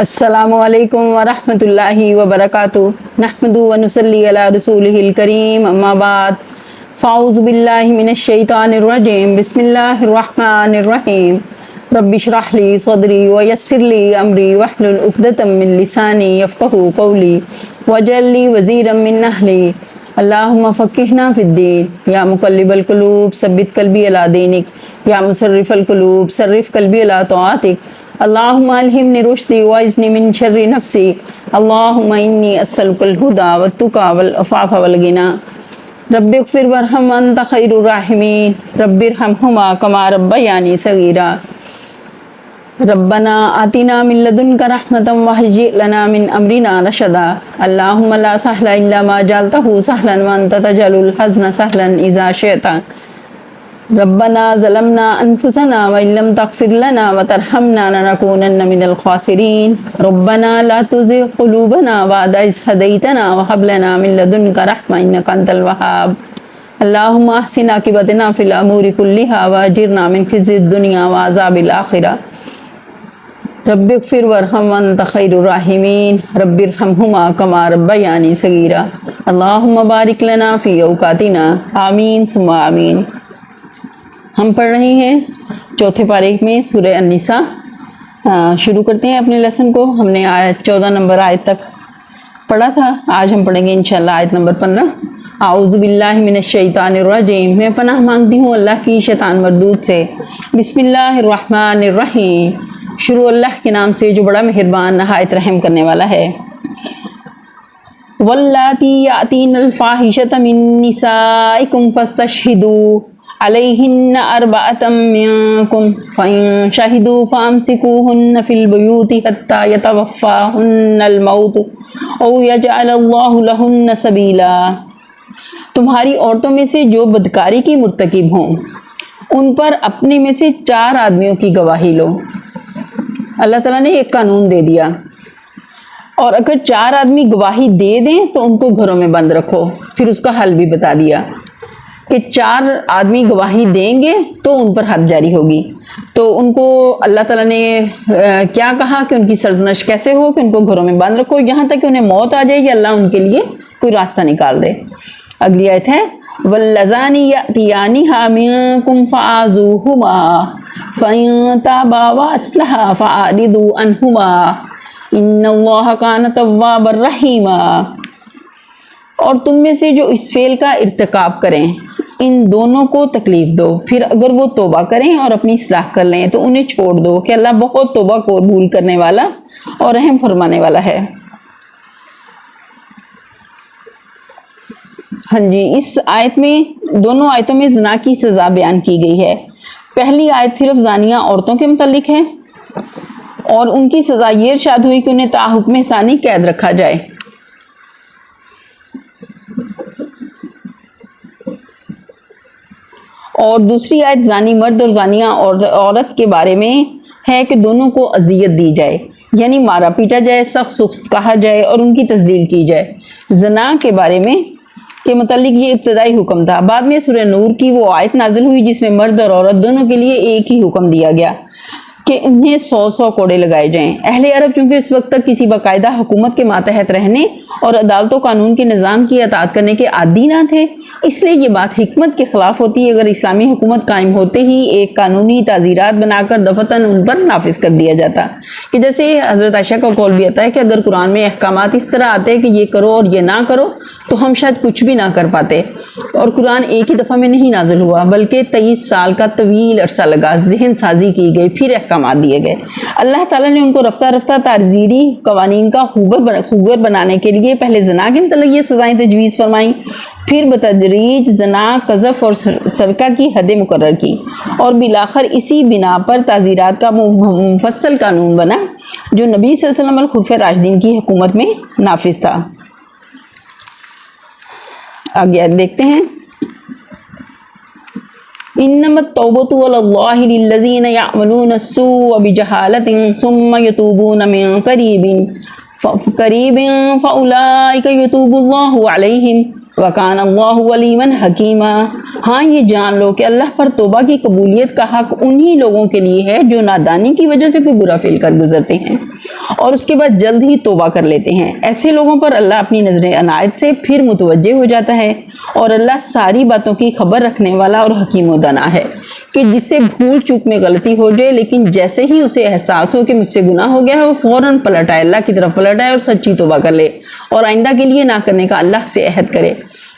السلام علیکم ورحمۃ اللہ وبرکاتہ نحمد و نصلی علی رسولہ الکریم اما بعد فاعوذ باللہ من الشیطان الرجیم بسم اللہ الرحمن الرحیم رب اشرح لی صدری ویسر لی امری واحلل عقدۃ من لسانی یفقہوا قولی واجعل لی وزیرا من اہلی اللہم فقہنا فی الدین یا مقلب القلوب ثبت قلبی علی دینک یا مصرف القلوب صرف قلبی علی طاعتک اللہم الہمنی رشدی وعزنی من شر نفسی اللہم انی اسألک الہدی والتقی والعفاف والغنی رب اغفر وارحم وانت خیر الراحمین رب ارحمہما کما ربیانی صغیرا ربنا آتنا من لدنک رحمتا وہیئ لنا من امرنا رشدا اللہم لا سہل الا ما جعلتہ سہلا وانت تجعل الحزن سہلا اذا شئت ربنا ظلمنا انفسنا وان لم تغفر لنا وترحمنا لنكونن من الخاسرین ربنا لا تزغ قلوبنا بعد اذ هديتنا وهب لنا من لدنك رحمة انك انت الوهاب اللهم احسن عاقبتنا في الامور كلها واجرنا من خزي الدنيا وعذاب الاخرة رب اغفر وارحم وانت خیر الراحمین رب ارحمہما کما ربیانی صغیرا اللہم بارک لنا فی اوقاتنا آمین ثم آمین۔ ہم پڑھ رہے ہیں چوتھے پارے میں سورہ النساء۔ شروع کرتے ہیں اپنے لیسن کو۔ ہم نے آیت 14 نمبر آیت تک پڑھا تھا، آج ہم پڑھیں گے انشاءاللہ آیت نمبر 15۔ اعوذ باللہ من الشیطان الرجیم، میں پناہ مانگتی ہوں اللہ کی شیطان مردود سے۔ بسم اللہ الرحمن الرحیم، شروع اللہ کے نام سے جو بڑا مہربان نہایت رحم کرنے والا ہے۔ واللاتی یاتین الفاحشۃ من نسائکم فاستشہدوا علیہن اربعۃ منکم فإن شہدوا فامسکوہن فی البیوت حتی یتوفاہن الموت او یجعل اللہ لہن سبیلا۔ تمہاری عورتوں میں سے جو بدکاری کی مرتکب ہوں ان پر اپنے میں سے 4 آدمیوں کی گواہی لو۔ اللہ تعالیٰ نے ایک قانون دے دیا، اور اگر 4 آدمی گواہی دے دیں تو ان کو گھروں میں بند رکھو۔ پھر اس کا حل بھی بتا دیا کہ 4 آدمی گواہی دیں گے تو ان پر حد جاری ہوگی۔ تو ان کو اللہ تعالیٰ نے کیا کہا کہ ان کی سرزنش کیسے ہو کہ ان کو گھروں میں بند رکھو یہاں تک کہ انہیں موت آ جائے کہ اللہ ان کے لیے کوئی راستہ نکال دے۔ اگلی آیت ہے واللذان یأتیانہا منکم فآذوہما فإن تابا وأصلحا فأعرضوا عنہما ان اللہ کان توابا رحیما۔ اور تم میں سے جو اس فعل کا ارتکاب کریں ان دونوں کو تکلیف دو، پھر اگر وہ توبہ کریں اور اپنی اصلاح کر لیں تو انہیں چھوڑ دو کہ اللہ بہت توبہ قبول کرنے والا اور رحم فرمانے والا ہے۔ ہاں جی، اس آیت میں دونوں آیتوں میں زنا کی سزا بیان کی گئی ہے۔ پہلی آیت صرف زانیہ عورتوں کے متعلق ہے اور ان کی سزا یہ ارشاد ہوئی کہ انہیں تا حکم ثانی قید رکھا جائے۔ اور دوسری آیت زانی مرد اور زانیہ عورت کے بارے میں ہے کہ دونوں کو اذیت دی جائے، یعنی مارا پیٹا جائے، سخت سخت کہا جائے اور ان کی تذلیل کی جائے۔ زنا کے بارے میں کے متعلق یہ ابتدائی حکم تھا۔ بعد میں سورہ نور کی وہ آیت نازل ہوئی جس میں مرد اور عورت دونوں کے لیے ایک ہی حکم دیا گیا کہ انہیں 100 کوڑے لگائے جائیں۔ اہل عرب چونکہ اس وقت تک کسی باقاعدہ حکومت کے ماتحت رہنے اور عدالت و قانون کے نظام کی اطاعت کرنے کے عادی نہ تھے، اس لیے یہ بات حکمت کے خلاف ہوتی اگر اسلامی حکومت قائم ہوتے ہی ایک قانونی تعزیرات بنا کر دفتن ان پر نافذ کر دیا جاتا، کہ جیسے حضرت عائشہ کا قول بھی آتا ہے کہ اگر قرآن میں احکامات اس طرح آتے کہ یہ کرو اور یہ نہ کرو تو ہم شاید کچھ بھی نہ کر پاتے۔ اور قرآن ایک ہی دفعہ میں نہیں نازل ہوا بلکہ 23 سال کا طویل عرصہ لگا، ذہن سازی کی گئی، پھر احکامات دیے گئے۔ اللہ تعالیٰ نے ان کو رفتہ رفتہ تعزیری قوانین کا خوگر بنانے کے لیے پہلے زنا کے متعلق یہ سزائیں تجویز فرمائیں، پھر بتدریج زنا، قذف اور سرقہ کی حدیں مقرر کی، اور بالآخر اسی بنا پر تعزیرات کا مفصل قانون بنا جو نبی صلی اللہ علیہ وسلم الخلفاء راشدین کی حکومت میں نافذ تھا۔ آگے دیکھتے ہیں انما التوبۃ علی اللہ للذین یعملون السوء بجہالۃ ثم یتوبون من قریب فاولئک یتوب اللہ علیہم وَكَانَ اللَّهُ عَلِيمًا حَكِيمًا۔ ہاں یہ جان لو کہ اللہ پر توبہ کی قبولیت کا حق انہی لوگوں کے لیے ہے جو نادانی کی وجہ سے کوئی برا فعل کر گزرتے ہیں اور اس کے بعد جلد ہی توبہ کر لیتے ہیں۔ ایسے لوگوں پر اللہ اپنی نظر عنایت سے پھر متوجہ ہو جاتا ہے، اور اللہ ساری باتوں کی خبر رکھنے والا اور حکیم و دانا ہے کہ جس سے بھول چوک میں غلطی ہو جائے، لیکن جیسے ہی اسے احساس ہو کہ مجھ سے گناہ ہو گیا ہے، وہ فوراً پلٹ آئے، اللہ کی طرف پلٹ آئے اور سچی توبہ کر لے اور آئندہ کے لیے نہ کرنے کا اللہ سے عہد کرے۔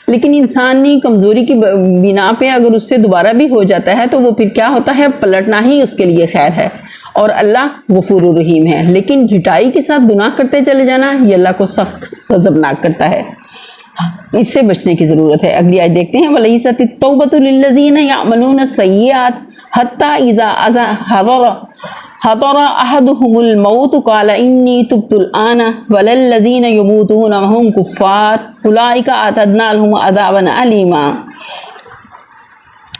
لیکن انسانی کمزوری کی بنا پہ اگر اس سے دوبارہ بھی ہو جاتا ہے تو وہ پھر کیا ہوتا ہے، پلٹنا ہی اس کے لیے خیر ہے، اور اللہ غفور الرحیم ہے۔ لیکن ڈھٹائی کے ساتھ گناہ کرتے چلے جانا یہ اللہ کو سخت غضبناک کرتا ہے، اس سے بچنے کی ضرورت ہے۔ اگلی آیت دیکھتے ہیں، وَلَيْسَتِ التَّوْبَةُ لِلَّذِينَ يَعْمَلُونَ السَّيِّئَاتِ حَتَّى إِذَا حضر أحدهم الموت قال إني تبت الآن ولا الذين يموتون وهم كفار أولئك أعتدنا لهم عذابا أليما۔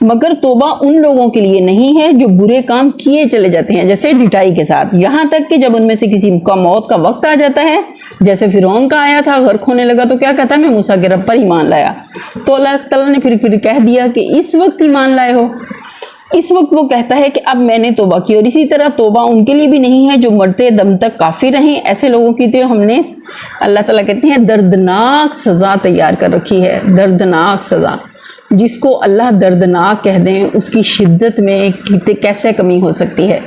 مگر توبہ ان لوگوں کے لیے نہیں ہے جو برے کام کیے چلے جاتے ہیں جیسے ڈھٹائی کے ساتھ، یہاں تک کہ جب ان میں سے کسی کا موت کا وقت آ جاتا ہے، جیسے فرعون کا آیا تھا، غرق ہونے لگا تو کیا کہتا ہے، میں موسیٰ کے رب پر ایمان لایا، تو اللہ تعالیٰ نے پھر کہہ دیا کہ اس وقت ایمان لائے ہو۔ اس وقت وہ کہتا ہے کہ اب میں نے توبہ کی، اور اسی طرح توبہ ان کے لیے بھی نہیں ہے جو مرتے دم تک کافر رہیں۔ ایسے لوگوں کی طرح ہم نے، اللہ تعالیٰ کہتے ہیں، دردناک سزا تیار کر رکھی ہے، دردناک سزا۔ جس کو اللہ دردناک کہہ دیں اس کی شدت میں کیسے کمی ہو سکتی ہے۔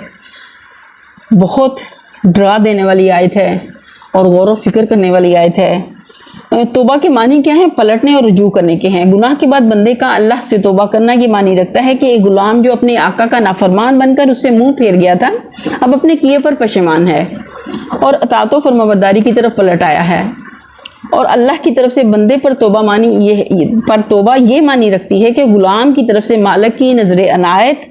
بہت ڈرا دینے والی آیت ہے اور غور و فکر کرنے والی آیت ہے۔ توبہ کے معنی کیا ہیں؟ پلٹنے اور رجوع کرنے کے ہیں۔ گناہ کے بعد بندے کا اللہ سے توبہ کرنا یہ معنی رکھتا ہے کہ ایک غلام جو اپنے آقا کا نافرمان بن کر اس سے منہ پھیر گیا تھا، اب اپنے کیے پر پشیمان ہے اور اطاعت و فرمانبرداری کی طرف پلٹ آیا ہے، اور اللہ کی طرف سے بندے پر توبہ یہ معنی رکھتی ہے کہ غلام کی طرف سے مالک کی نظر عنایت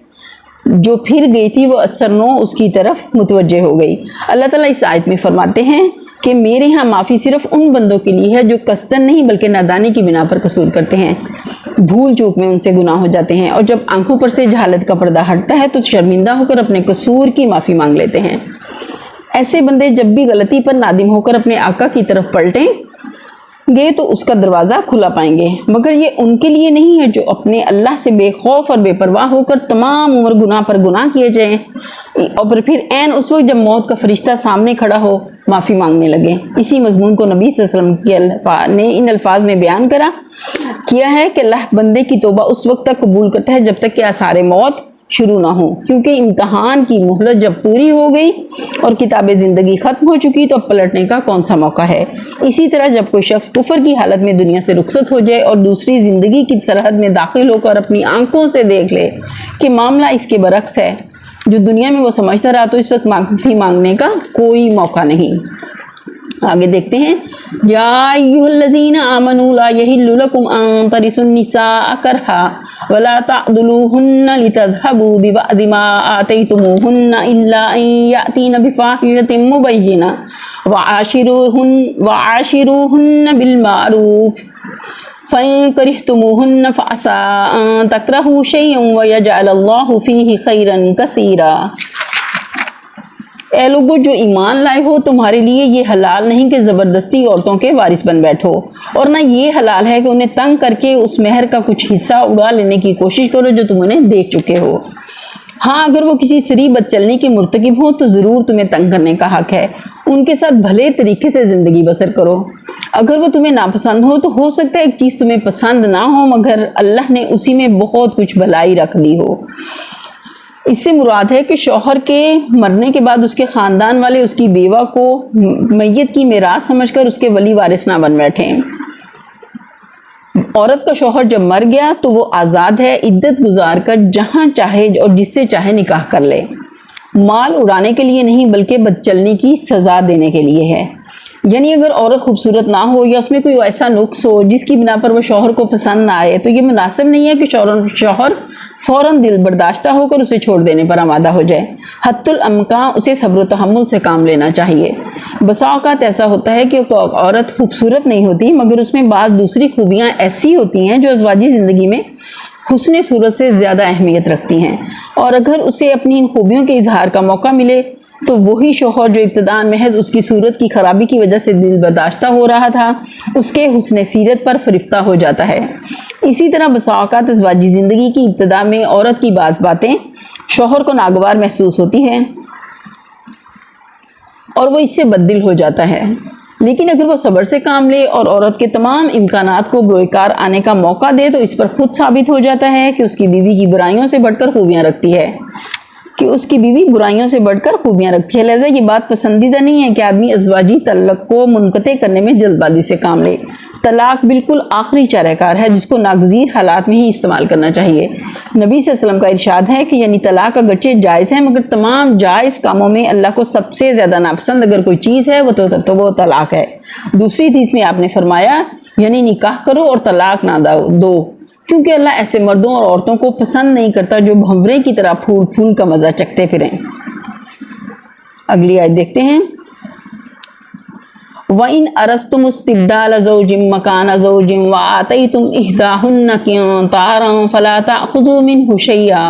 جو پھر گئی تھی وہ اثر نو اس کی طرف متوجہ ہو گئی۔ اللہ تعالیٰ اس آیت میں فرماتے ہیں کہ میرے ہاں معافی صرف ان بندوں کے لیے ہے جو قصدن نہیں بلکہ نادانی کی بنا پر قصور کرتے ہیں، بھول چوک میں ان سے گناہ ہو جاتے ہیں، اور جب آنکھوں پر سے جہالت کا پردہ ہٹتا ہے تو شرمندہ ہو کر اپنے قصور کی معافی مانگ لیتے ہیں۔ ایسے بندے جب بھی غلطی پر نادم ہو کر اپنے آقا کی طرف پلٹیں گے تو اس کا دروازہ کھلا پائیں گے، مگر یہ ان کے لیے نہیں ہے جو اپنے اللہ سے بے خوف اور بے پرواہ ہو کر تمام عمر گناہ پر گناہ کیے جائیں اور پھر عین اس وقت جب موت کا فرشتہ سامنے کھڑا ہو معافی مانگنے لگے۔ اسی مضمون کو نبی صلی اللہ علیہ وسلم نے ان الفاظ میں بیان کیا ہے کہ اللہ بندے کی توبہ اس وقت تک قبول کرتا ہے جب تک کہ آثار موت شروع نہ ہو، کیونکہ امتحان کی مہلت جب پوری ہو گئی اور کتاب زندگی ختم ہو چکی تو اب پلٹنے کا کون سا موقع ہے۔ اسی طرح جب کوئی شخص کفر کی حالت میں دنیا سے رخصت ہو جائے اور دوسری زندگی کی سرحد میں داخل ہو کر اپنی آنکھوں سے دیکھ لے کہ معاملہ اس کے برعکس ہے، جو دنیا میں وہ سمجھتا رہا، تو اس وقت معافی مانگنے کا کوئی موقع نہیں۔ آگے دیکھتے ہیں، یا ایھا الذین آمنوا لا یحل لکم ان ترثوا النساء کرہا ولا تعضلوہن لتذہبوا ببعض ما آتیتموہن الا ان یأتین بفاحشۃ مبینہ وعاشروہن بالمعروف فَإِن كَرِهْتُمُوهُنَّ فَعَسَىٰ أَن تَكْرَهُوا شَيْئًا وَيَجْعَلَ اللَّهُ فِيهِ خَيْرًا كَثِيرًا۔ اے لوگو جو ایمان لائے ہو، تمہارے لیے یہ حلال نہیں کہ زبردستی عورتوں کے وارث بن بیٹھو، اور نہ یہ حلال ہے کہ انہیں تنگ کر کے اس مہر کا کچھ حصہ اڑا لینے کی کوشش کرو جو تم انہیں دے چکے ہو۔ ہاں اگر وہ کسی سری بد چلنی کے مرتکب ہوں تو ضرور تمہیں تنگ کرنے کا حق ہے، ان کے ساتھ بھلے طریقے سے زندگی بسر کرو۔ اگر وہ تمہیں ناپسند ہو تو ہو سکتا ہے ایک چیز تمہیں پسند نہ ہو مگر اللہ نے اسی میں بہت کچھ بھلائی رکھ دی ہو۔ اس سے مراد ہے کہ شوہر کے مرنے کے بعد اس کے خاندان والے اس کی بیوہ کو میت کی میراث سمجھ کر اس کے ولی وارث نہ بن بیٹھیں۔ عورت کا شوہر جب مر گیا تو وہ آزاد ہے، عدت گزار کر جہاں چاہے اور جس سے چاہے نکاح کر لے، مال اڑانے کے لیے نہیں بلکہ بد چلنی کی سزا دینے کے لیے ہے۔ یعنی اگر عورت خوبصورت نہ ہو یا اس میں کوئی ایسا نقص ہو جس کی بنا پر وہ شوہر کو پسند نہ آئے تو یہ مناسب نہیں ہے کہ شوہر فوراً دل برداشتہ ہو کر اسے چھوڑ دینے پر آمادہ ہو جائے۔ حتی الامکان اسے صبر و تحمل سے کام لینا چاہیے۔ بسا اوقات ایسا ہوتا ہے کہ عورت خوبصورت نہیں ہوتی مگر اس میں بعض دوسری خوبیاں ایسی ہوتی ہیں جو ازواجی زندگی میں حسن صورت سے زیادہ اہمیت رکھتی ہیں، اور اگر اسے اپنی ان خوبیوں کے اظہار کا موقع ملے تو وہی شوہر جو ابتداءً محض اس کی صورت کی خرابی کی وجہ سے دل برداشتہ ہو رہا تھا، اس کے حسن سیرت پر فریفتہ ہو جاتا ہے۔ اسی طرح بسا اوقات ازواجی زندگی کی ابتدا میں عورت کی بعض باتیں شوہر کو ناگوار محسوس ہوتی ہیں اور وہ اس سے بددل ہو جاتا ہے، لیکن اگر وہ صبر سے کام لے اور عورت کے تمام امکانات کو بروئے کار آنے کا موقع دے تو اس پر خود ثابت ہو جاتا ہے کہ اس کی بیوی کی برائیوں سے بڑھ کر خوبیاں رکھتی ہے، لہذا یہ بات پسندیدہ نہیں ہے کہ آدمی ازواجی تعلق کو منقطع کرنے میں جلد بازی سے کام لے۔ طلاق بالکل آخری چارہ کار ہے جس کو ناگزیر حالات میں ہی استعمال کرنا چاہیے۔ نبی صلی اللہ علیہ وسلم کا ارشاد ہے کہ یعنی طلاق اگرچہ جائز ہے مگر تمام جائز کاموں میں اللہ کو سب سے زیادہ ناپسند اگر کوئی چیز ہے تو وہ طلاق ہے۔ دوسری حدیث میں آپ نے فرمایا یعنی نکاح کرو اور طلاق نہ دو، کیونکہ اللہ ایسے مردوں اور عورتوں کو پسند نہیں کرتا جو بھنورے کی طرح پھول پھول کا مزہ چکھتے پھریں۔ اگلی آیت دیکھتے ہیں، وَإِنْ أَرَدْتُمُ اسْتِبْدَالَ زَوْجٍ مَّكَانَ زَوْجٍ وَآتَيْتُمْ إِحْدَاهُنَّ قِنطَارًا فَلَا تَأْخُذُوا مِنْهُ شَيْئًا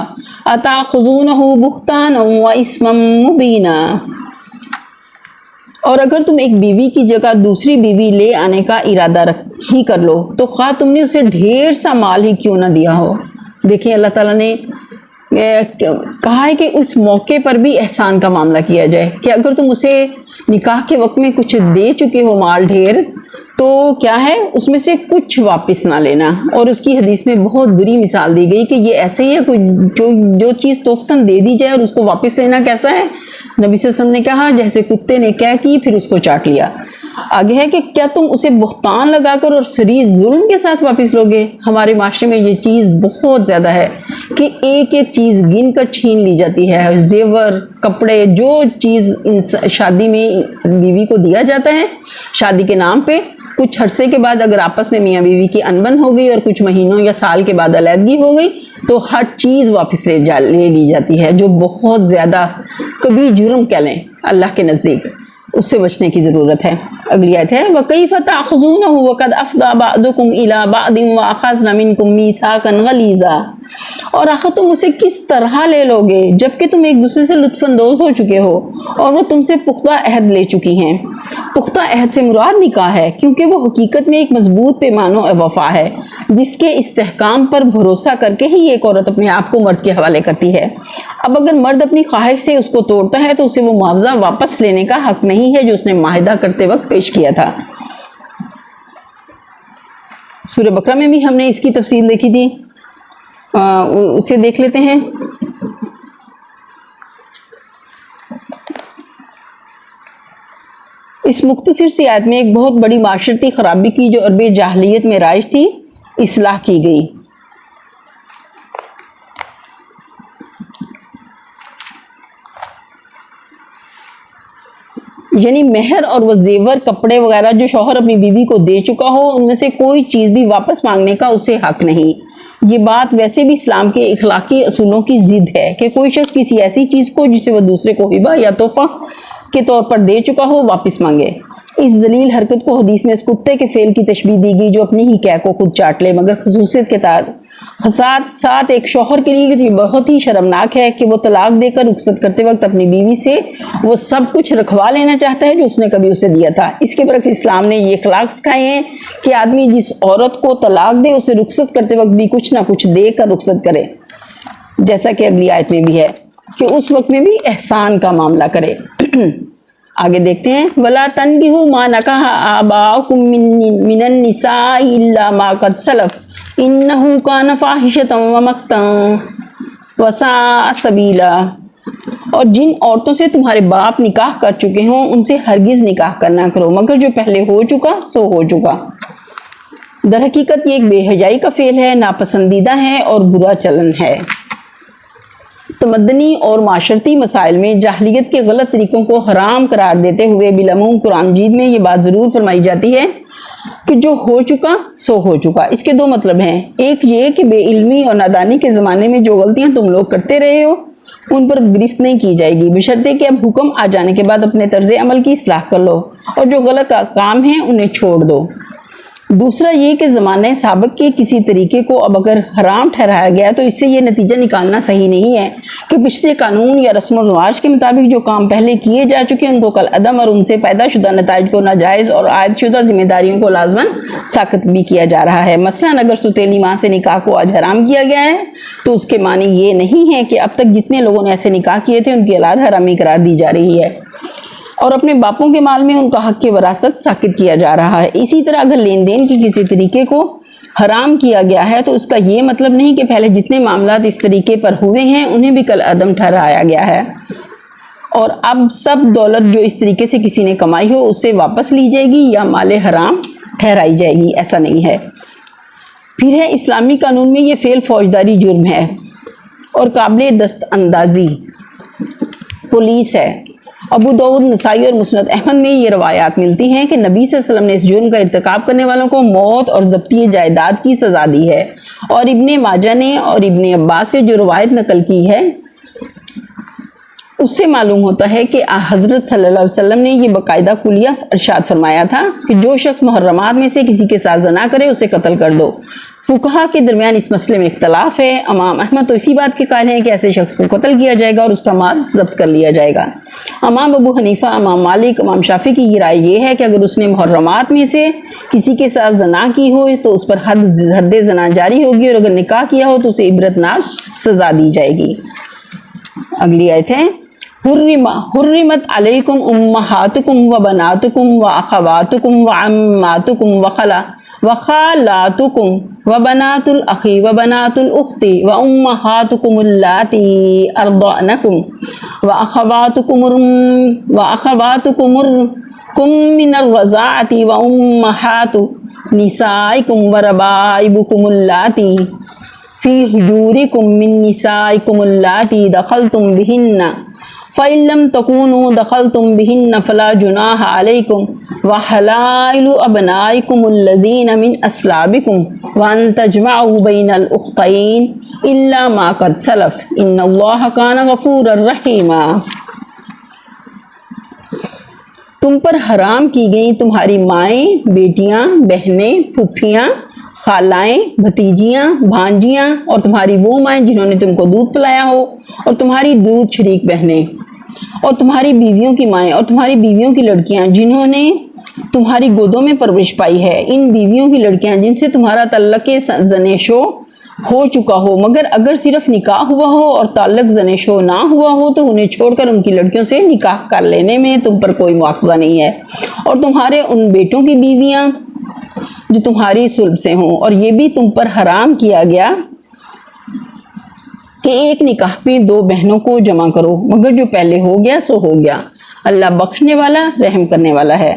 أَتَأْخُذُونَهُ بُهْتَانًا وَإِثْمًا مُّبِينًا۔ اور اگر تم ایک بیوی کی جگہ دوسری بیوی لے آنے کا ارادہ ہی کر لو تو خواہ تم نے اسے ڈھیر سا مال ہی کیوں نہ دیا ہو۔ دیکھیں اللہ تعالیٰ نے کہا ہے کہ اس موقع پر بھی احسان کا معاملہ کیا جائے کہ اگر تم اسے نکاح کے وقت میں کچھ دے چکے ہو مال ڈھیر تو کیا ہے اس میں سے کچھ واپس نہ لینا۔ اور اس کی حدیث میں بہت بری مثال دی گئی کہ یہ ایسے ہی ہے کوئی جو چیز توفتاً دے دی جائے اور اس کو واپس لینا کیسا ہے۔ نبی صلی اللہ علیہ وسلم نے کہا جیسے کتے نے کیا کی پھر اس کو چاٹ لیا۔ آگے ہے کہ کیا تم اسے بہتان لگا کر اور سری ظلم کے ساتھ واپس لوگے۔ ہمارے معاشرے میں یہ چیز بہت زیادہ ہے کہ ایک ایک چیز گن کر چھین لی جاتی ہے، زیور، کپڑے، جو چیز شادی میں بیوی کو دیا جاتا ہے شادی کے نام پہ، کچھ عرصے کے بعد اگر آپس میں میاں بیوی کی انبن ہو گئی اور کچھ مہینوں یا سال کے بعد علیحدگی ہو گئی تو ہر چیز واپس لے لی جاتی ہے، جو بہت زیادہ کبھی جرم کہہ لیں اللہ کے نزدیک، اس سے بچنے کی ضرورت ہے۔ اگلی آیت ہے وَكَيْفَ تَأْخُذُونَهُ وَقَدْ أَفْضَىٰ بَعْضُكُمْ إِلَىٰ بَعْضٍ وَأَخَذْنَ مِنْكُمْ مِيثَاقًا غَلِيظًا۔ اور آخر تم اسے کس طرح لے لو گے جبکہ تم ایک دوسرے سے لطف اندوز ہو چکے ہو اور وہ تم سے پختہ عہد لے چکی ہیں۔ پختہ عہد سے مراد نکاح ہے کیونکہ وہ حقیقت میں ایک مضبوط پیمان و وفا ہے جس کے استحکام پر بھروسہ کر کے ہی ایک عورت اپنے آپ کو مرد کے حوالے کرتی ہے۔ اب اگر مرد اپنی خواہش سے اس کو توڑتا ہے تو اسے وہ معاوضہ واپس لینے کا حق نہیں ہے جو اس نے معاہدہ کرتے وقت پیش کیا تھا۔ سورہ بقرہ میں بھی ہم نے اس کی تفصیل دیکھی تھی، اسے دیکھ لیتے ہیں۔ اس مختصر سی آیت میں ایک بہت بڑی معاشرتی خرابی کی جو عرب جاہلیت میں رائج تھی اصلاح کی گئی۔ یعنی مہر اور وہ زیور کپڑے وغیرہ جو شوہر اپنی بیوی کو دے چکا ہو ان میں سے کوئی چیز بھی واپس مانگنے کا اسے حق نہیں۔ یہ بات ویسے بھی اسلام کے اخلاقی اصولوں کی ضد ہے کہ کوئی شخص کسی ایسی چیز کو جسے وہ دوسرے کو ہبہ یا تحفہ کے طور پر دے چکا ہو واپس مانگے۔ اس ذلیل حرکت کو حدیث میں اس کتے کے فعل کی تشبیہ دی گئی جو اپنی ہی قے کو خود چاٹ لے، مگر خصوصیت کے ساتھ ایک شوہر کے لیے یہ بہت ہی شرمناک ہے کہ وہ طلاق دے کر رخصت کرتے وقت اپنی بیوی سے وہ سب کچھ رکھوا لینا چاہتا ہے جو اس نے کبھی اسے دیا تھا۔ اس کے برعکس اسلام نے یہ اخلاق سکھائے ہیں کہ آدمی جس عورت کو طلاق دے اسے رخصت کرتے وقت بھی کچھ نہ کچھ دے کر رخصت کرے، جیسا کہ اگلی آیت میں بھی ہے کہ اس وقت میں بھی احسان کا معاملہ کرے۔ آگے دیکھتے ہیں وَلَا تَنْكِحُوا مَا نَكَحَ آبَاؤُكُم مِّنَ النِّسَاءِ إِلَّا مَا قَدْ سَلَفَ إِنَّهُ كَانَ فَاحِشَةً وَمَقْتًا وَسَاءَ سَبِيلًا۔ اور جن عورتوں سے تمہارے باپ نکاح کر چکے ہوں ان سے ہرگز نکاح کرنا کرو مگر جو پہلے ہو چکا سو ہو چکا۔ در حقیقت یہ ایک بے حیائی کا فعل ہے، ناپسندیدہ ہے اور برا چلن ہے۔ تمدنی اور معاشرتی مسائل میں جاہلیت کے غلط طریقوں کو حرام قرار دیتے ہوئے بالعموم قرآن مجید میں یہ بات ضرور فرمائی جاتی ہے کہ جو ہو چکا سو ہو چکا۔ اس کے دو مطلب ہیں، ایک یہ کہ بے علمی اور نادانی کے زمانے میں جو غلطیاں تم لوگ کرتے رہے ہو ان پر گرفت نہیں کی جائے گی بشرطے کہ اب حکم آ جانے کے بعد اپنے طرز عمل کی اصلاح کر لو اور جو غلط کام ہیں انہیں چھوڑ دو۔ دوسرا یہ کہ زمانہ سابق کے کسی طریقے کو اب اگر حرام ٹھہرایا گیا تو اس سے یہ نتیجہ نکالنا صحیح نہیں ہے کہ پچھلے قانون یا رسم و رواج کے مطابق جو کام پہلے کیے جا چکے ان کو کل عدم اور ان سے پیدا شدہ نتائج کو ناجائز اور عائد شدہ ذمہ داریوں کو لازماً ساقط بھی کیا جا رہا ہے۔ مثلاً اگر ستیلی ماں سے نکاح کو آج حرام کیا گیا ہے تو اس کے معنی یہ نہیں ہے کہ اب تک جتنے لوگوں نے ایسے نکاح کیے تھے ان کی اولاد حرامی قرار دی جا رہی ہے اور اپنے باپوں کے مال میں ان کا حق کی وراثت ساقط کیا جا رہا ہے۔ اسی طرح اگر لین دین کی کسی طریقے کو حرام کیا گیا ہے تو اس کا یہ مطلب نہیں کہ پہلے جتنے معاملات اس طریقے پر ہوئے ہیں انہیں بھی کل عدم ٹھہرایا گیا ہے اور اب سب دولت جو اس طریقے سے کسی نے کمائی ہو اس سے واپس لی جائے گی یا مال حرام ٹھہرائی جائے گی، ایسا نہیں ہے۔ پھر ہے اسلامی قانون میں یہ فعل فوجداری جرم ہے اور قابل دست اندازی پولیس ہے۔ ابو داؤد، نسائی اور مسند احمد میں یہ روایات ملتی ہیں کہ نبی صلی اللہ علیہ وسلم نے اس جرم کا ارتکاب کرنے والوں کو موت اور ضبطی جائیداد کی سزا دی ہے، اور ابن ماجہ نے اور ابن عباس سے جو روایت نقل کی ہے اس سے معلوم ہوتا ہے کہ حضرت صلی اللہ علیہ وسلم نے یہ باقاعدہ کلیہ ارشاد فرمایا تھا کہ جو شخص محرمات میں سے کسی کے ساتھ زنا کرے اسے قتل کر دو۔ فقہا کے درمیان اس مسئلے میں اختلاف ہے۔ امام احمد تو اسی بات کے قائل ہیں کہ ایسے شخص کو قتل کیا جائے گا اور اس کا مال ضبط کر لیا جائے گا۔ امام ابو حنیفہ، امام مالک، امام شافعی کی یہ رائے یہ ہے کہ اگر اس نے محرمات میں سے کسی کے ساتھ زنا کی ہو تو اس پر حد زنا جاری ہوگی اور اگر نکاح کیا ہو تو اسے عبرتناک سزا دی جائے گی۔ اگلی آیت ہے حرمت علیکم امہاتکم و بناتکم و اخواتکم و عماتکم وخالاتکم وبنات الاخی وبنات الاخت وامہاتکم اللاتی ارضعنکم واخواتکم من الرضاعۃ وامہات نسائکم وربائبکم اللاتی فی حجورکم من نسائکم اللاتی دخلتم بہن فَإِن لَمْ تَكُونُوا دَخَلْتُمْ بِهِنَّ فَلَا جُنَاحَ عَلَيْكُمْ وَحَلَائِلُ أَبْنَائِكُمُ الَّذِينَ مِنْ أَصْلَابِكُمْ وَأَن تَجْمَعُوا بَيْنَ الْأُخْتَيْنِ إِلَّا مَا قَدْ سَلَفَ إِنَّ اللَّهَ كَانَ غَفُورًا رَحِيمًا۔ تم پر حرام کی گئیں تمہاری مائیں، بیٹیاں، بہنیں، پھوپھیاں، خالائیں، بھتیجیاں، بھانجیاں اور تمہاری وہ مائیں جنہوں نے تم کو دودھ پلایا ہو اور تمہاری دودھ شریک بہنیں اور تمہاری بیویوں کی مائیں اور تمہاری بیویوں کی لڑکیاں جنہوں نے تمہاری گودوں میں پرورش پائی ہے، ان بیویوں کی لڑکیاں جن سے تمہارا تعلق زن شو ہو چکا ہو مگر اگر صرف نکاح ہوا ہو اور تعلق زن شو نہ ہوا ہو تو انہیں چھوڑ کر ان کی لڑکیوں سے نکاح کر لینے میں تم پر کوئی مواخذہ نہیں ہے، اور تمہارے ان بیٹوں کی بیویاں جو تمہاری صلب سے ہوں، اور یہ بھی تم پر حرام کیا گیا کہ ایک نکاح میں دو بہنوں کو جمع کرو مگر جو پہلے ہو گیا سو ہو گیا، اللہ بخشنے والا رحم کرنے والا ہے۔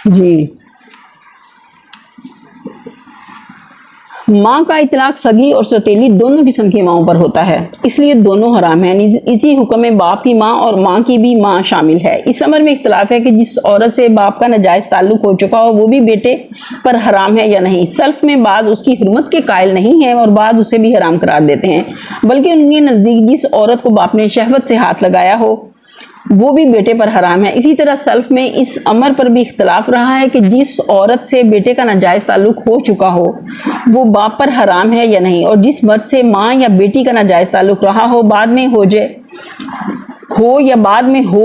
جی، ماں کا اطلاق سگی اور سوتیلی دونوں قسم کی ماؤں پر ہوتا ہے، اس لیے دونوں حرام ہیں۔ اسی حکم میں باپ کی ماں اور ماں کی بھی ماں شامل ہے۔ اس امر میں اختلاف ہے کہ جس عورت سے باپ کا ناجائز تعلق ہو چکا ہو وہ بھی بیٹے پر حرام ہے یا نہیں۔ سلف میں بعض اس کی حرمت کے قائل نہیں ہیں اور بعض اسے بھی حرام قرار دیتے ہیں، بلکہ ان کے نزدیک جس عورت کو باپ نے شہوت سے ہاتھ لگایا ہو وہ بھی بیٹے پر حرام ہے۔ اسی طرح سلف میں اس امر پر بھی اختلاف رہا ہے کہ جس عورت سے بیٹے کا ناجائز تعلق ہو چکا ہو وہ باپ پر حرام ہے یا نہیں، اور جس مرد سے ماں یا بیٹی کا ناجائز تعلق رہا ہو بعد میں ہو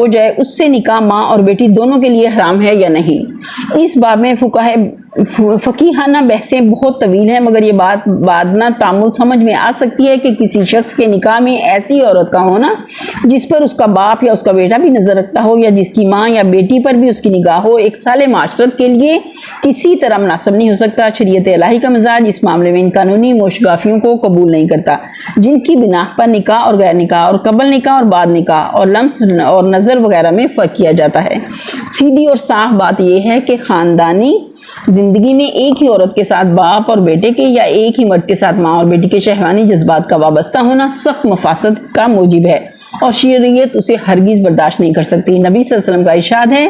جائے اس سے نکاح ماں اور بیٹی دونوں کے لیے حرام ہے یا نہیں۔ اس باب میں فقیہانہ بحثیں بہت طویل ہیں، مگر یہ بات بعدنا تعامل سمجھ میں آ سکتی ہے کہ کسی شخص کے نکاح میں ایسی عورت کا ہونا جس پر اس کا باپ یا اس کا بیٹا بھی نظر رکھتا ہو یا جس کی ماں یا بیٹی پر بھی اس کی نگاہ ہو ایک سال معاشرت کے لیے کسی طرح مناسب نہیں ہو سکتا۔ شریعت الہی کا مزاج اس معاملے میں ان قانونی موشگافیوں کو قبول نہیں کرتا جن کی بنا پر نکاح اور غیر نکاح اور قبل نکاح اور بعد نکاح اور لمس اور نظر وغیرہ میں فرق کیا جاتا ہے۔ سیدھی اور صاف بات یہ ہے کہ خاندانی زندگی میں ایک ہی عورت کے ساتھ باپ اور بیٹے کے یا ایک ہی مرد کے ساتھ ماں اور بیٹی کے شہوانی جذبات کا وابستہ ہونا سخت مفاسد کا موجب ہے اور شریعت اسے ہرگز برداشت نہیں کر سکتی۔ نبی صلی اللہ علیہ وسلم کا ارشاد ہے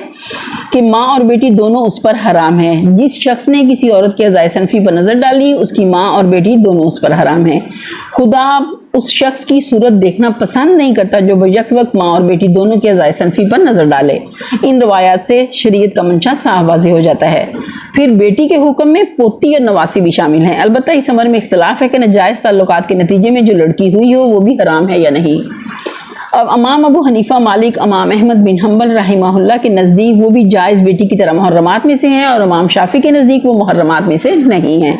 کہ ماں اور بیٹی دونوں اس پر حرام ہیں۔ جس شخص نے کسی عورت کے اعضائے صنفی پر نظر ڈالی اس کی ماں اور بیٹی دونوں اس پر حرام ہیں۔ خدا اس شخص کی صورت دیکھنا پسند نہیں کرتا جو بیک وقت ماں اور بیٹی دونوں کے اعضائے صنفی پر نظر ڈالے۔ ان روایات سے شریعت کا منشا صاف واضح ہو جاتا ہے۔ پھر بیٹی کے حکم میں پوتی اور نواسی بھی شامل ہیں۔ البتہ اس امر میں اختلاف ہے کہ ناجائز تعلقات کے نتیجے میں جو لڑکی ہوئی ہو وہ بھی حرام ہے یا نہیں۔ اب امام ابو حنیفہ، مالک، امام احمد بن حنبل رحمہ اللہ کے نزدیک وہ بھی جائز بیٹی کی طرح محرمات میں سے ہیں، اور امام شافعی کے نزدیک وہ محرمات میں سے نہیں ہیں۔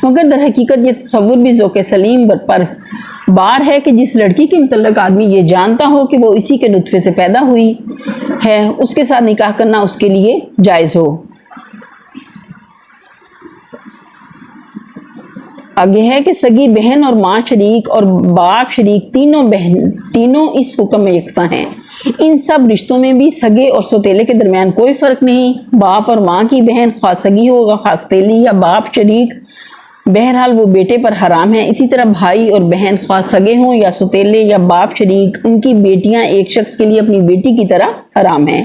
مگر در حقیقت یہ تصور بھی ذوق سلیم پر بار ہے کہ جس لڑکی کے متعلق آدمی یہ جانتا ہو کہ وہ اسی کے نطفے سے پیدا ہوئی ہے، اس کے ساتھ نکاح کرنا اس کے لیے جائز ہو۔ آگے ہے کہ سگی بہن اور ماں شریک اور باپ شریک تینوں اس حکم میں یکساں ہیں۔ ان سب رشتوں میں بھی سگے اور سوتیلے کے درمیان کوئی فرق نہیں۔ باپ اور ماں کی بہن خواہ سگی ہو خواہ سوتیلی یا باپ شریک، بہرحال وہ بیٹے پر حرام ہیں۔ اسی طرح بھائی اور بہن خواہ سگے ہوں یا سوتیلے یا باپ شریک، ان کی بیٹیاں ایک شخص کے لیے اپنی بیٹی کی طرح حرام ہیں۔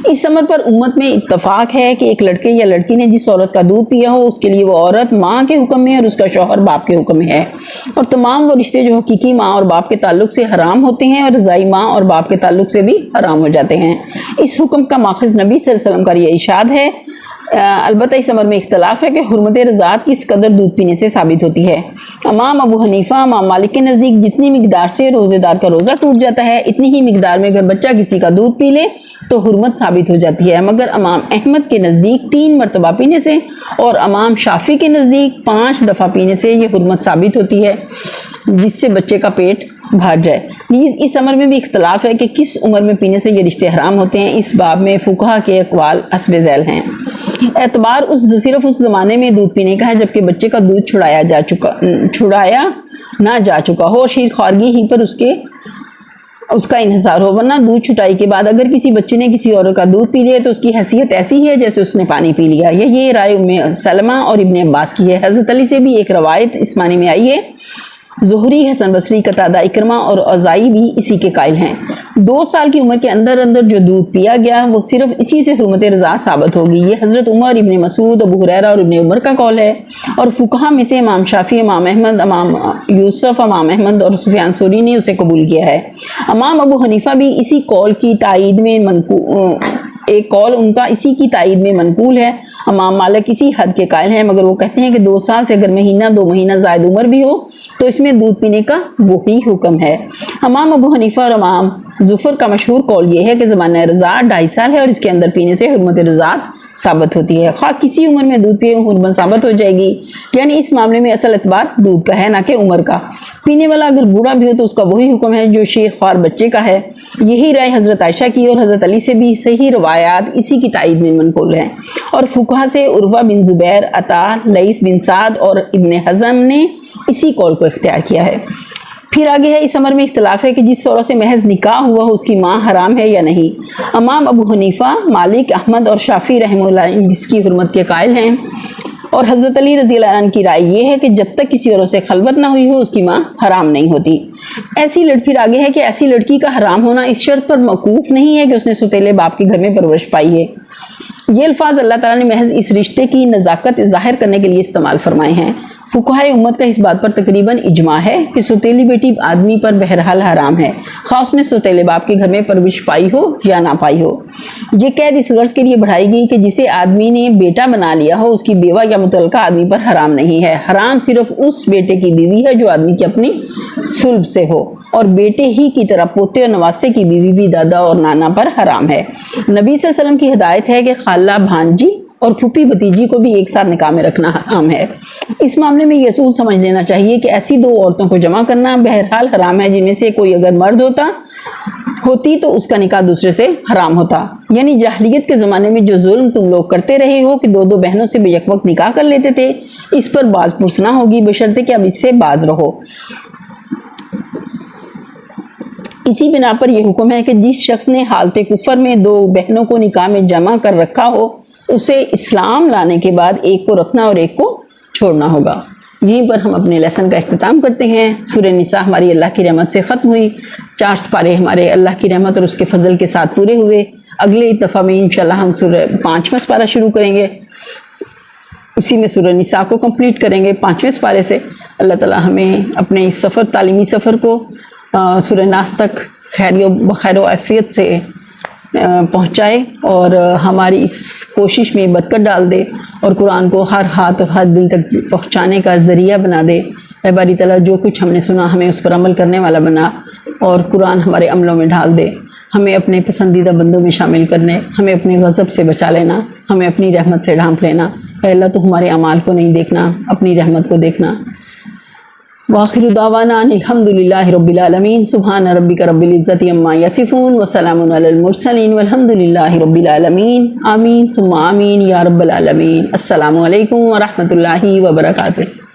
اس امر پر امت میں اتفاق ہے کہ ایک لڑکے یا لڑکی نے جس عورت کا دودھ پیا ہو اس کے لیے وہ عورت ماں کے حکم میں اور اس کا شوہر باپ کے حکم میں ہے، اور تمام وہ رشتے جو حقیقی ماں اور باپ کے تعلق سے حرام ہوتے ہیں اور رضائی ماں اور باپ کے تعلق سے بھی حرام ہو جاتے ہیں۔ اس حکم کا ماخذ نبی صلی اللہ علیہ وسلم کا یہ ارشاد ہے۔ البتہ اس امر میں اختلاف ہے کہ حرمت رضاعت کس قدر دودھ پینے سے ثابت ہوتی ہے۔ امام ابو حنیفہ، امام مالک کے نزدیک جتنی مقدار سے روزے دار کا روزہ ٹوٹ جاتا ہے اتنی ہی مقدار میں اگر بچہ کسی کا دودھ پی لے تو حرمت ثابت ہو جاتی ہے، مگر امام احمد کے نزدیک 3 مرتبہ پینے سے اور امام شافعی کے نزدیک 5 دفعہ پینے سے یہ حرمت ثابت ہوتی ہے جس سے بچے کا پیٹ بھر جائے۔ اس امر میں بھی اختلاف ہے کہ کس عمر میں پینے سے یہ رشتے حرام ہوتے ہیں۔ اس باب میں فقہا کے اقوال حسب ذیل ہیں۔ اعتبار صرف اس زمانے میں دودھ پینے کا ہے جبکہ بچے کا دودھ چھڑایا نہ جا چکا ہو، شیر خوارگی ہی پر اس کا انحصار ہو، ورنہ دودھ چھٹائی کے بعد اگر کسی بچے نے کسی اور کا دودھ پی لیا تو اس کی حیثیت ایسی ہے جیسے اس نے پانی پی لیا۔ یہ رائے ام سلمہ اور ابن عباس کی ہے۔ حضرت علی سے بھی ایک روایت اس معنی میں آئی ہے۔ زہری، حسن بصری، قتادہ، اکرمہ اور اوزاعی بھی اسی کے قائل ہیں۔ 2 سال کی عمر کے اندر جو دودھ پیا گیا وہ صرف اسی سے حرمت رضاعت ثابت ہوگی۔ یہ حضرت عمر، ابن مسعود، ابو ہریرہ اور ابن عمر کا قول ہے، اور فقہا میں سے امام شافعی، امام احمد، امام یوسف، امام احمد اور سفیان ثوری نے اسے قبول کیا ہے۔ امام ابو حنیفہ بھی اسی قول کی تائید میں ایک قول ان کا اسی کی تائید میں منقول ہے۔ امام مالک اسی حد کے قائل ہیں، مگر وہ کہتے ہیں کہ 2 سال سے اگر مہینہ 2 مہینہ زائد عمر بھی ہو تو اس میں دودھ پینے کا وہی حکم ہے۔ امام ابو حنیفہ اور امام ظفر کا مشہور قول یہ ہے کہ زمانہ رضاعت 2.5 سال ہے اور اس کے اندر پینے سے حرمت رضاعت ثابت ہوتی ہے، خواہ کسی عمر میں دودھ پیے حرمت ثابت ہو جائے گی۔ یعنی اس معاملے میں اصل اعتبار دودھ کا ہے نہ کہ عمر کا۔ پینے والا اگر بوڑھا بھی ہو تو اس کا وہی حکم ہے جو شیر خوار بچے کا ہے۔ یہی رائے حضرت عائشہ کی اور حضرت علی سے بھی صحیح روایات اسی کی تائید میں منقول ہیں، اور فقہا سے عروہ بن زبیر، عطا، لیث بن سعد اور ابن حزم نے اسی قول کو اختیار کیا ہے۔ پھر آگے ہے اس امر میں اختلاف ہے کہ جس عورت سے محض نکاح ہوا ہو اس کی ماں حرام ہے یا نہیں۔ امام ابو حنیفہ، مالک، احمد اور شافعی رحمہ اللہ جس کی حرمت کے قائل ہیں، اور حضرت علی رضی اللہ عنہ کی رائے یہ ہے کہ جب تک کسی عورت سے خلوت نہ ہوئی ہو اس کی ماں حرام نہیں ہوتی۔ پھر آگے ہے کہ ایسی لڑکی کا حرام ہونا اس شرط پر موقوف نہیں ہے کہ اس نے سوتیلے باپ کے گھر میں پرورش پائی ہے۔ یہ الفاظ اللہ تعالیٰ نے محض اس رشتے کی نزاکت ظاہر کرنے کے لیے استعمال فرمائے ہیں۔ فقہائے امت کا اس بات پر تقریباً اجماع ہے کہ سوتیلی بیٹی آدمی پر بہرحال حرام ہے، خواہ اس نے سوتیلے باپ کے گھر میں پرورش پائی ہو یا نہ پائی ہو۔ یہ قید اس غرض کے لیے بڑھائی گئی کہ جسے آدمی نے بیٹا بنا لیا ہو اس کی بیوہ یا متعلقہ آدمی پر حرام نہیں ہے۔ حرام صرف اس بیٹے کی بیوی ہے جو آدمی کی اپنی صلب سے ہو، اور بیٹے ہی کی طرح پوتے اور نواسے کی بیوی بھی دادا اور نانا پر حرام ہے۔ نبی صلی اللہ علیہ وسلم کی ہدایت ہے کہ خالہ، بھانجی اور پھوپھی بھتیجی کو بھی ایک ساتھ نکاح میں رکھنا حرام ہے۔ اس معاملے میں یہ اصول سمجھ لینا چاہیے کہ ایسی 2 عورتوں کو جمع کرنا بہرحال حرام ہے جن میں سے کوئی اگر مرد ہوتی تو اس کا نکاح دوسرے سے حرام ہوتا۔ یعنی جاہلیت کے زمانے میں جو ظلم تم لوگ کرتے رہے ہو کہ 2 بہنوں سے بھی یک وقت نکاح کر لیتے تھے، اس پر باز پرسنا ہوگی بشرطے کہ اب اس سے باز رہو۔ اسی بنا پر یہ حکم ہے کہ جس شخص نے حالت کفر میں 2 بہنوں کو نکاح میں جمع کر رکھا ہو اسے اسلام لانے کے بعد ایک کو رکھنا اور ایک کو چھوڑنا ہوگا۔ یہیں پر ہم اپنے لیسن کا اختتام کرتے ہیں۔ سورہ نساء ہماری اللہ کی رحمت سے ختم ہوئی، 4 سپارے ہمارے اللہ کی رحمت اور اس کے فضل کے ساتھ پورے ہوئے۔ اگلے دفعہ میں انشاءاللہ ہم سورہ 5واں سپارہ شروع کریں گے، اسی میں سورہ نساء کو کمپلیٹ کریں گے 5ویں سپارے سے۔ اللہ تعالی ہمیں اپنے اس سفر، تعلیمی سفر کو سورہ ناس تک بخیر و عافیت سے پہنچائے اور ہماری اس کوشش میں برکت ڈال دے اور قرآن کو ہر ہاتھ اور ہر دل تک پہنچانے کا ذریعہ بنا دے۔ اے باری تعالیٰ، جو کچھ ہم نے سنا ہمیں اس پر عمل کرنے والا بنا اور قرآن ہمارے عملوں میں ڈھال دے۔ ہمیں اپنے پسندیدہ بندوں میں شامل کرنے، ہمیں اپنے غضب سے بچا لینا، ہمیں اپنی رحمت سے ڈھانپ لینا۔ اے اللہ، تو ہمارے اعمال کو نہیں دیکھنا، اپنی رحمت کو دیکھنا۔ وآخر دعوانا الحمد للہ رب العالمین۔ سبحان ربک رب العزت عما یصفون وسلام علی المرسلین والحمد للہ رب العالمین۔ آمین ثم آمین یا رب العالمین۔ السلام علیکم ورحمۃ اللہ وبرکاتہ۔